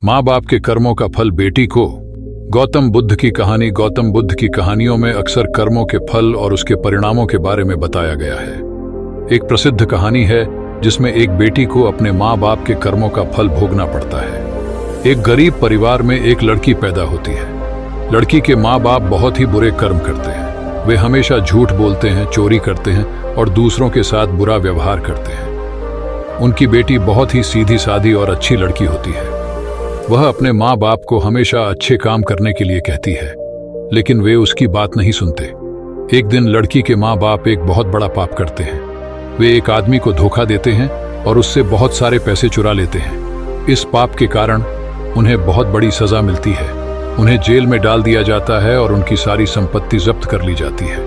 माँ बाप के कर्मों का फल बेटी को। गौतम बुद्ध की कहानी। गौतम बुद्ध की कहानियों में अक्सर कर्मों के फल और उसके परिणामों के बारे में बताया गया है। एक प्रसिद्ध कहानी है जिसमें एक बेटी को अपने माँ बाप के कर्मों का फल भोगना पड़ता है। एक गरीब परिवार में एक लड़की पैदा होती है। लड़की के माँ बाप बहुत ही बुरे कर्म करते हैं। वे हमेशा झूठ बोलते हैं, चोरी करते हैं और दूसरों के साथ बुरा व्यवहार करते हैं। उनकी बेटी बहुत ही सीधी सादी और अच्छी लड़की होती है। वह अपने माँ बाप को हमेशा अच्छे काम करने के लिए कहती है, लेकिन वे उसकी बात नहीं सुनते। एक दिन लड़की के माँ बाप एक बहुत बड़ा पाप करते हैं। वे एक आदमी को धोखा देते हैं और उससे बहुत सारे पैसे चुरा लेते हैं। इस पाप के कारण उन्हें बहुत बड़ी सजा मिलती है। उन्हें जेल में डाल दिया जाता है और उनकी सारी संपत्ति जब्त कर ली जाती है।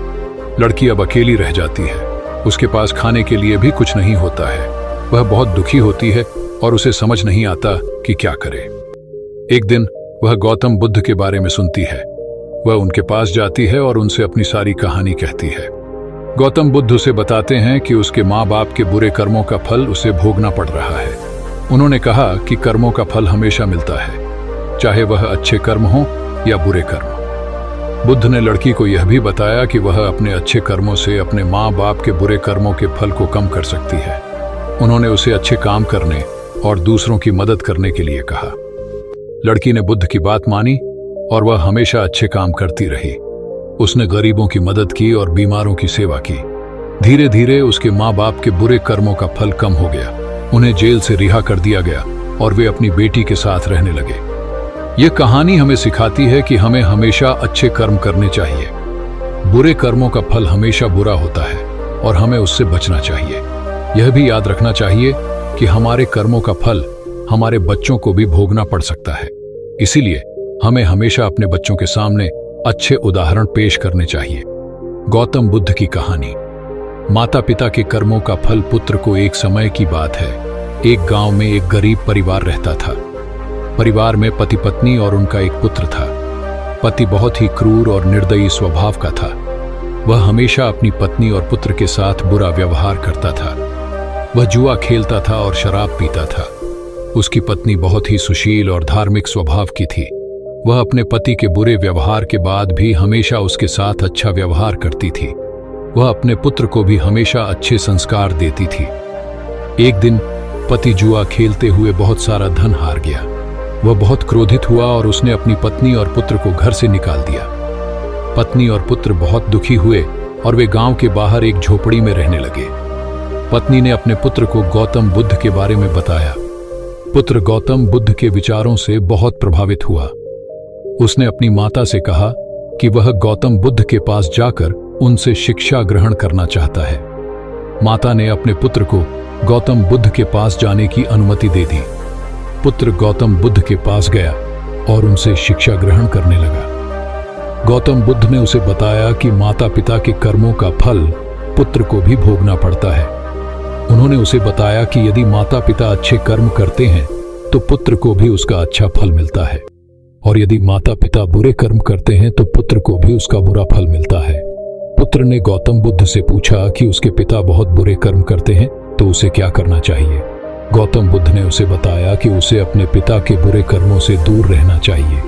लड़की अब अकेली रह जाती है। उसके पास खाने के लिए भी कुछ नहीं होता है। वह बहुत दुखी होती है और उसे समझ नहीं आता कि क्या करे। एक दिन वह गौतम बुद्ध के बारे में सुनती है। वह उनके पास जाती है और उनसे अपनी सारी कहानी कहती है। गौतम बुद्ध उसे बताते हैं कि उसके माँ बाप के बुरे कर्मों का फल उसे भोगना पड़ रहा है। उन्होंने कहा कि कर्मों का फल हमेशा मिलता है, चाहे वह अच्छे कर्म हो या बुरे कर्म। बुद्ध ने लड़की को यह भी बताया कि वह अपने अच्छे कर्मों से अपने माँ बाप के बुरे कर्मों के फल को कम कर सकती है। उन्होंने उसे अच्छे काम करने और दूसरों की मदद करने के लिए कहा। लड़की ने बुद्ध की बात मानी और वह हमेशा अच्छे काम करती रही। उसने गरीबों की मदद की और बीमारों की सेवा की। धीरे धीरे उसके माँ बाप के बुरे कर्मों का फल कम हो गया। उन्हें जेल से रिहा कर दिया गया और वे अपनी बेटी के साथ रहने लगे। यह कहानी हमें सिखाती है कि हमें हमेशा अच्छे कर्म करने चाहिए। बुरे कर्मों का फल हमेशा बुरा होता है और हमें उससे बचना चाहिए। यह भी याद रखना चाहिए कि हमारे कर्मों का फल हमारे बच्चों को भी भोगना पड़ सकता है। इसीलिए हमें हमेशा अपने बच्चों के सामने अच्छे उदाहरण पेश करने चाहिए। गौतम बुद्ध की कहानी। माता पिता के कर्मों का फल पुत्र को। एक समय की बात है, एक गांव में एक गरीब परिवार रहता था। परिवार में पति पत्नी और उनका एक पुत्र था। पति बहुत ही क्रूर और निर्दयी स्वभाव का था। वह हमेशा अपनी पत्नी और पुत्र के साथ बुरा व्यवहार करता था। वह जुआ खेलता था और शराब पीता था। उसकी पत्नी बहुत ही सुशील और धार्मिक स्वभाव की थी। वह अपने पति के बुरे व्यवहार के बाद भी हमेशा उसके साथ अच्छा व्यवहार करती थी। वह अपने पुत्र को भी हमेशा अच्छे संस्कार देती थी। एक दिन पति जुआ खेलते हुए बहुत सारा धन हार गया। वह बहुत क्रोधित हुआ और उसने अपनी पत्नी और पुत्र को घर से निकाल दिया। पत्नी और पुत्र बहुत दुखी हुए और वे गांव के बाहर एक झोपड़ी में रहने लगे। पत्नी ने अपने पुत्र को गौतम बुद्ध के बारे में बताया। पुत्र गौतम बुद्ध के विचारों से बहुत प्रभावित हुआ। उसने अपनी माता से कहा कि वह गौतम बुद्ध के पास जाकर उनसे शिक्षा ग्रहण करना चाहता है। माता ने अपने पुत्र को गौतम बुद्ध के पास जाने की अनुमति दे दी। पुत्र गौतम बुद्ध के पास गया और उनसे शिक्षा ग्रहण करने लगा। गौतम बुद्ध ने उसे बताया कि माता पिता के कर्मों का फल पुत्र को भी भोगना पड़ता है। उन्होंने उसे बताया कि यदि माता पिता अच्छे कर्म करते हैं तो पुत्र को भी उसका अच्छा फल मिलता है, और यदि माता पिता बुरे कर्म करते हैं तो पुत्र को भी उसका बुरा फल मिलता है। पुत्र ने गौतम बुद्ध से पूछा कि उसके पिता बहुत बुरे कर्म करते हैं तो उसे क्या करना चाहिए। गौतम बुद्ध ने उसे बताया कि उसे अपने पिता के बुरे कर्मों से दूर रहना चाहिए।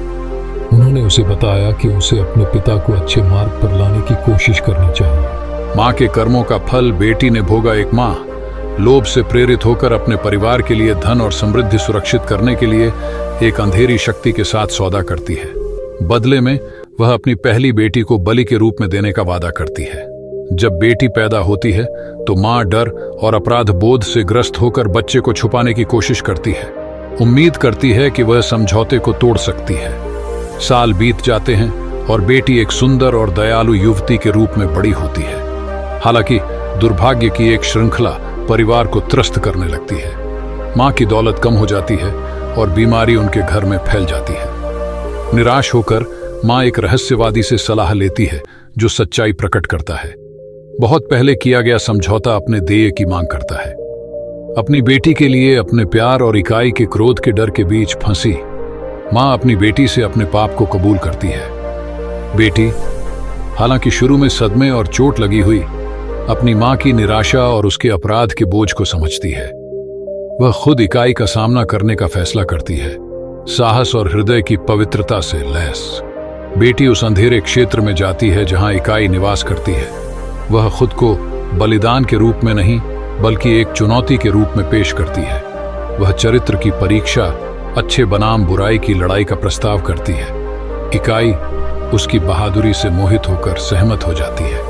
उन्होंने उसे बताया कि उसे अपने पिता को अच्छे मार्ग पर लाने की कोशिश करनी चाहिए। माँ के कर्मों का फल बेटी ने भोगा। एक माँ लोभ से प्रेरित होकर अपने परिवार के लिए धन और समृद्धि सुरक्षित करने के लिए एक अंधेरी शक्ति के साथ सौदा करती है। बदले में वह अपनी पहली बेटी को बलि के रूप में देने का वादा करती है। जब बेटी पैदा होती है तो माँ डर और अपराध बोध से ग्रस्त होकर बच्चे को छुपाने की कोशिश करती है। उम्मीद करती है कि वह समझौते को तोड़ सकती है। साल बीत जाते हैं और बेटी एक सुंदर और दयालु युवती के रूप में बड़ी होती है। हालांकि दुर्भाग्य की एक श्रृंखला परिवार को त्रस्त करने लगती है। माँ की दौलत कम हो जाती है और बीमारी उनके घर में फैल जाती है। निराश होकर माँ एक रहस्यवादी से सलाह लेती है जो सच्चाई प्रकट करता है। बहुत पहले किया गया समझौता अपने देय की मांग करता है। अपनी बेटी के लिए अपने प्यार और इकाई के क्रोध के डर के बीच फंसी माँ अपनी बेटी से अपने पाप को कबूल करती है। बेटी हालांकि शुरू में सदमे और चोट लगी हुई, अपनी मां की निराशा और उसके अपराध के बोझ को समझती है। वह खुद इकाई का सामना करने का फैसला करती है। साहस और हृदय की पवित्रता से लैस। बेटी उस अंधेरे क्षेत्र में जाती है जहां इकाई निवास करती है। वह खुद को बलिदान के रूप में नहीं बल्कि एक चुनौती के रूप में पेश करती है। वह चरित्र की परीक्षा, अच्छे बनाम बुराई की लड़ाई का प्रस्ताव करती है। इकाई उसकी बहादुरी से मोहित होकर सहमत हो जाती है।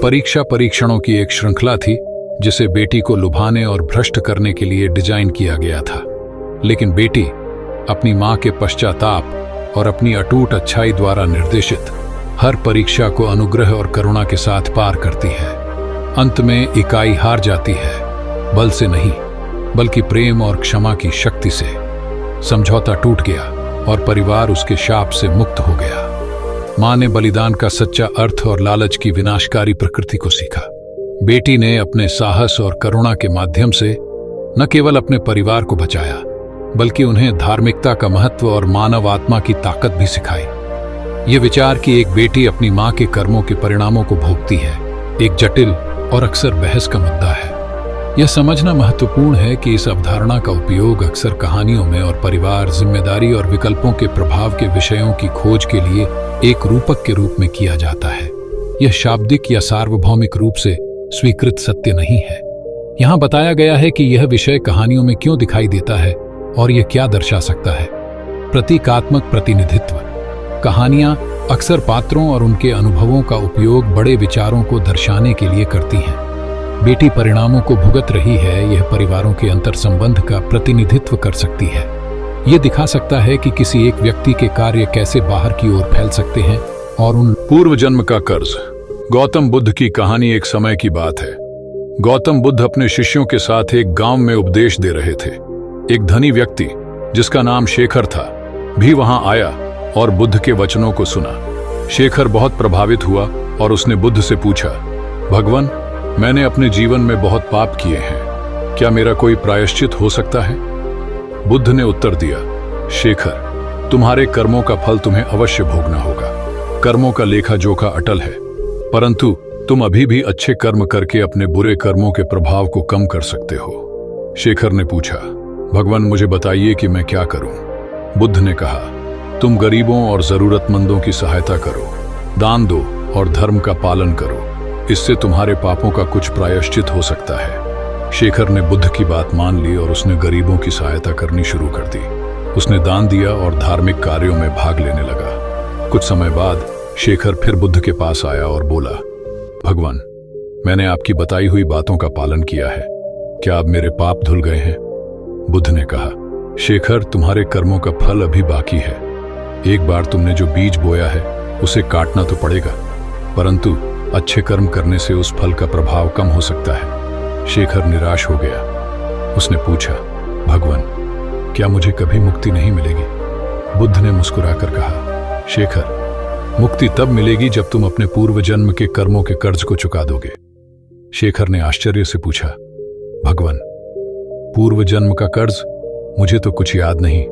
परीक्षा परीक्षणों की एक श्रृंखला थी जिसे बेटी को लुभाने और भ्रष्ट करने के लिए डिजाइन किया गया था। लेकिन बेटी अपनी मां के पश्चाताप और अपनी अटूट अच्छाई द्वारा निर्देशित हर परीक्षा को अनुग्रह और करुणा के साथ पार करती है। अंत में इकाई हार जाती है, बल से नहीं बल्कि प्रेम और क्षमा की शक्ति से। समझौता टूट गया और परिवार उसके शाप से मुक्त हो गया। मां ने बलिदान का सच्चा अर्थ और लालच की विनाशकारी प्रकृति को सीखा। बेटी ने अपने साहस और करुणा के माध्यम से न केवल अपने परिवार को बचाया बल्कि उन्हें धार्मिकता का महत्व और मानव आत्मा की ताकत भी सिखाई। ये विचार कि एक बेटी अपनी मां के कर्मों के परिणामों को भोगती है, एक जटिल और अक्सर बहस का मुद्दा है। यह समझना महत्वपूर्ण है कि इस अवधारणा का उपयोग अक्सर कहानियों में और परिवार, जिम्मेदारी और विकल्पों के प्रभाव के विषयों की खोज के लिए एक रूपक के रूप में किया जाता है। यह शाब्दिक या सार्वभौमिक रूप से स्वीकृत सत्य नहीं है। यहाँ बताया गया है कि यह विषय कहानियों में क्यों दिखाई देता है और यह क्या दर्शा सकता है। प्रतीकात्मक प्रतिनिधित्व। कहानियां अक्सर पात्रों और उनके अनुभवों का उपयोग बड़े विचारों को दर्शाने के लिए करती हैं। बेटी परिणामों को भुगत रही है, यह परिवारों के अंतर संबंध का प्रतिनिधित्व कर सकती है। यह दिखा सकता है कि किसी एक व्यक्ति के कार्य कैसे बाहर की ओर फैल सकते हैं और उन पूर्व जन्म का कर्ज। गौतम बुद्ध की कहानी एक समय की बात है। गौतम बुद्ध अपने शिष्यों के साथ एक गांव में उपदेश दे रहे थे। एक धनी व्यक्ति जिसका नाम शेखर था भी वहां आया और बुद्ध के वचनों को सुना। शेखर बहुत प्रभावित हुआ और उसने बुद्ध से पूछा, भगवान, मैंने अपने जीवन में बहुत पाप किए हैं, क्या मेरा कोई प्रायश्चित हो सकता है? बुद्ध ने उत्तर दिया, शेखर, तुम्हारे कर्मों का फल तुम्हें अवश्य भोगना होगा। कर्मों का लेखा जोखा अटल है, परंतु तुम अभी भी अच्छे कर्म करके अपने बुरे कर्मों के प्रभाव को कम कर सकते हो। शेखर ने पूछा, भगवान, मुझे बताइए कि मैं क्या करूं? बुद्ध ने कहा, तुम गरीबों और जरूरतमंदों की सहायता करो, दान दो और धर्म का पालन करो। इससे तुम्हारे पापों का कुछ प्रायश्चित हो सकता है। शेखर ने बुद्ध की बात मान ली और उसने गरीबों की सहायता करनी शुरू कर दी। उसने दान दिया और धार्मिक कार्यों में भाग लेने लगा। कुछ समय बाद शेखर फिर बुद्ध के पास आया और बोला, भगवान, मैंने आपकी बताई हुई बातों का पालन किया है, क्या अब मेरे पाप धुल गए हैं? बुद्ध ने कहा, शेखर, तुम्हारे कर्मों का फल अभी बाकी है। एक बार तुमने जो बीज बोया है उसे काटना तो पड़ेगा, परंतु अच्छे कर्म करने से उस फल का प्रभाव कम हो सकता है। शेखर निराश हो गया। उसने पूछा, भगवान, क्या मुझे कभी मुक्ति नहीं मिलेगी? बुद्ध ने मुस्कुराकर कहा, शेखर, मुक्ति तब मिलेगी जब तुम अपने पूर्व जन्म के कर्मों के कर्ज को चुका दोगे। शेखर ने आश्चर्य से पूछा, भगवान, पूर्व जन्म का कर्ज? मुझे तो कुछ याद नहीं।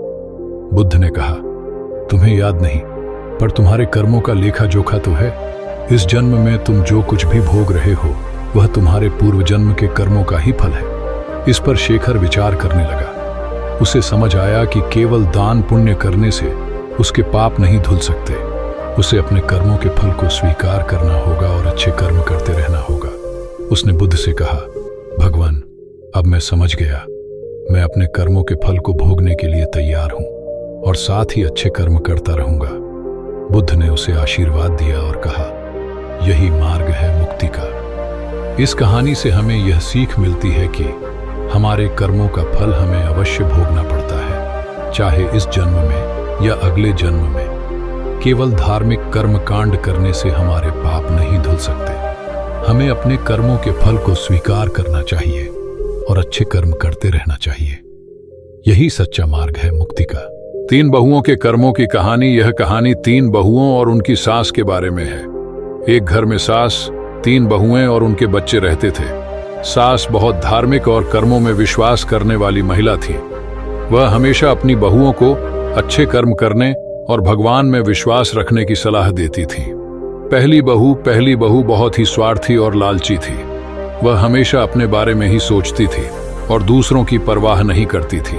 बुद्ध ने कहा, तुम्हें याद नहीं, पर तुम्हारे कर्मों का लेखा जोखा तो है। इस जन्म में तुम जो कुछ भी भोग रहे हो वह तुम्हारे पूर्व जन्म के कर्मों का ही फल है। इस पर शेखर विचार करने लगा। उसे समझ आया कि केवल दान पुण्य करने से उसके पाप नहीं धुल सकते। उसे अपने कर्मों के फल को स्वीकार करना होगा और अच्छे कर्म करते रहना होगा। उसने बुद्ध से कहा, भगवान, अब मैं समझ गया। मैं अपने कर्मों के फल को भोगने के लिए तैयार हूं और साथ ही अच्छे कर्म करता रहूंगा। बुद्ध ने उसे आशीर्वाद दिया और कहा, यही मार्ग है मुक्ति का। इस कहानी से हमें यह सीख मिलती है कि हमारे कर्मों का फल हमें अवश्य भोगना पड़ता है, चाहे इस जन्म में या अगले जन्म में। केवल धार्मिक कर्म कांड करने से हमारे पाप नहीं धुल सकते। हमें अपने कर्मों के फल को स्वीकार करना चाहिए और अच्छे कर्म करते रहना चाहिए। यही सच्चा मार्ग है मुक्ति का। 3 बहुओं के कर्मों की कहानी। यह कहानी 3 बहुओं और उनकी सास के बारे में है। एक घर में सास, 3 बहुएं और उनके बच्चे रहते थे। सास बहुत धार्मिक और कर्मों में विश्वास करने वाली महिला थी। वह हमेशा अपनी बहुओं को अच्छे कर्म करने और भगवान में विश्वास रखने की सलाह देती थी। पहली बहू बहुत ही स्वार्थी और लालची थी। वह हमेशा अपने बारे में ही सोचती थी और दूसरों की परवाह नहीं करती थी।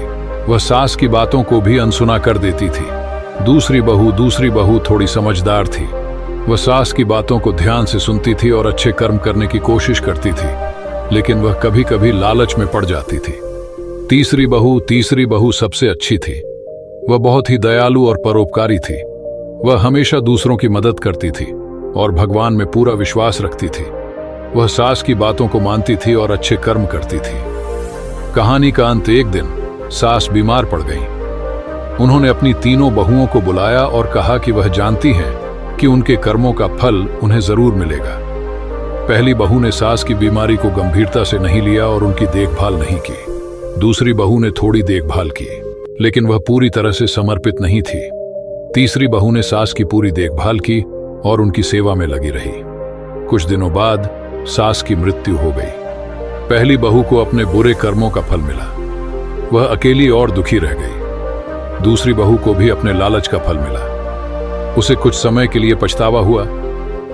वह सास की बातों को भी अनसुना कर देती थी। दूसरी बहू थोड़ी समझदार थी। वह सास की बातों को ध्यान से सुनती थी और अच्छे कर्म करने की कोशिश करती थी, लेकिन वह कभी कभी लालच में पड़ जाती थी। तीसरी बहू सबसे अच्छी थी। वह बहुत ही दयालु और परोपकारी थी। वह हमेशा दूसरों की मदद करती थी और भगवान में पूरा विश्वास रखती थी। वह सास की बातों को मानती थी और अच्छे कर्म करती थी। कहानी का अंत, एक दिन सास बीमार पड़ गई। उन्होंने अपनी तीनों बहुओं को बुलाया और कहा कि वह जानती हैं कि उनके कर्मों का फल उन्हें जरूर मिलेगा। पहली बहू ने सास की बीमारी को गंभीरता से नहीं लिया और उनकी देखभाल नहीं की। दूसरी बहू ने थोड़ी देखभाल की, लेकिन वह पूरी तरह से समर्पित नहीं थी। तीसरी बहू ने सास की पूरी देखभाल की और उनकी सेवा में लगी रही। कुछ दिनों बाद सास की मृत्यु हो गई। पहली बहू को अपने बुरे कर्मों का फल मिला। वह अकेली और दुखी रह गई। दूसरी बहू को भी अपने लालच का फल मिला। उसे कुछ समय के लिए पछतावा हुआ,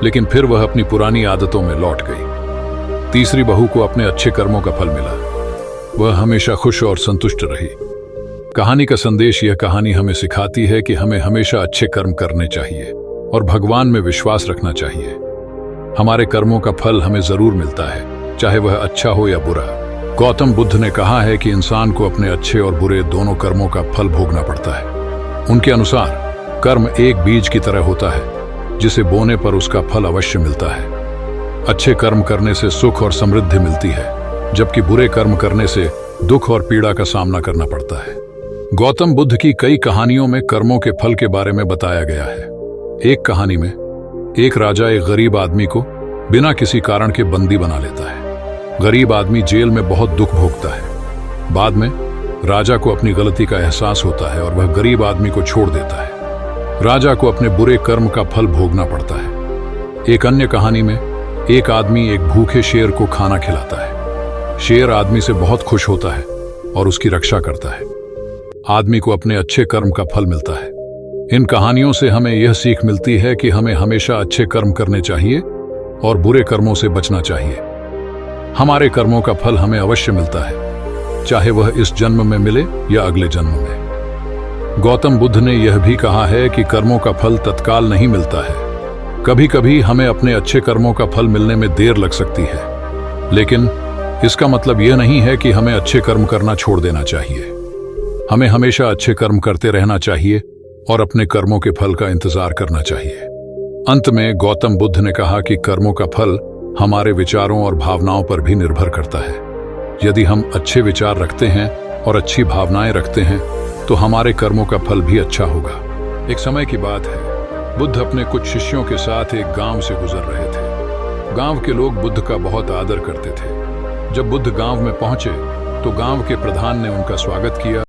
लेकिन फिर वह अपनी पुरानी आदतों में लौट गई। तीसरी बहू को अपने अच्छे कर्मों का फल मिला। वह हमेशा खुश और संतुष्ट रही। कहानी का संदेश, यह कहानी हमें सिखाती है कि हमें हमेशा अच्छे कर्म करने चाहिए और भगवान में विश्वास रखना चाहिए। हमारे कर्मों का फल हमें जरूर मिलता है, चाहे वह अच्छा हो या बुरा। गौतम बुद्ध ने कहा है कि इंसान को अपने अच्छे और बुरे दोनों कर्मों का फल भोगना पड़ता है। उनके अनुसार कर्म एक बीज की तरह होता है, जिसे बोने पर उसका फल अवश्य मिलता है। अच्छे कर्म करने से सुख और समृद्धि मिलती है, जबकि बुरे कर्म करने से दुख और पीड़ा का सामना करना पड़ता है। गौतम बुद्ध की कई कहानियों में कर्मों के फल के बारे में बताया गया है। एक कहानी में एक राजा एक गरीब आदमी को बिना किसी कारण के बंदी बना लेता है। गरीब आदमी जेल में बहुत दुख भोगता है। बाद में राजा को अपनी गलती का एहसास होता है और वह गरीब आदमी को छोड़ देता है। राजा को अपने बुरे कर्म का फल भोगना पड़ता है। एक अन्य कहानी में एक आदमी एक भूखे शेर को खाना खिलाता है। शेर आदमी से बहुत खुश होता है और उसकी रक्षा करता है। आदमी को अपने अच्छे कर्म का फल मिलता है। इन कहानियों से हमें यह सीख मिलती है कि हमें हमेशा अच्छे कर्म करने चाहिए और बुरे कर्मों से बचना चाहिए। हमारे कर्मों का फल हमें अवश्य मिलता है, चाहे वह इस जन्म में मिले या अगले जन्म में। गौतम बुद्ध ने यह भी कहा है कि कर्मों का फल तत्काल नहीं मिलता है। कभी कभी हमें अपने अच्छे कर्मों का फल मिलने में देर लग सकती है, लेकिन इसका मतलब यह नहीं है कि हमें अच्छे कर्म करना छोड़ देना चाहिए। हमें हमेशा अच्छे कर्म करते रहना चाहिए और अपने कर्मों के फल का इंतजार करना चाहिए। अंत में गौतम बुद्ध ने कहा कि कर्मों का फल हमारे विचारों और भावनाओं पर भी निर्भर करता है। यदि हम अच्छे विचार रखते हैं और अच्छी भावनाएं रखते हैं, तो हमारे कर्मों का फल भी अच्छा होगा। एक समय की बात है, बुद्ध अपने कुछ शिष्यों के साथ एक गांव से गुजर रहे थे। गांव के लोग बुद्ध का बहुत आदर करते थे। जब बुद्ध गांव में पहुंचे तो गांव के प्रधान ने उनका स्वागत किया।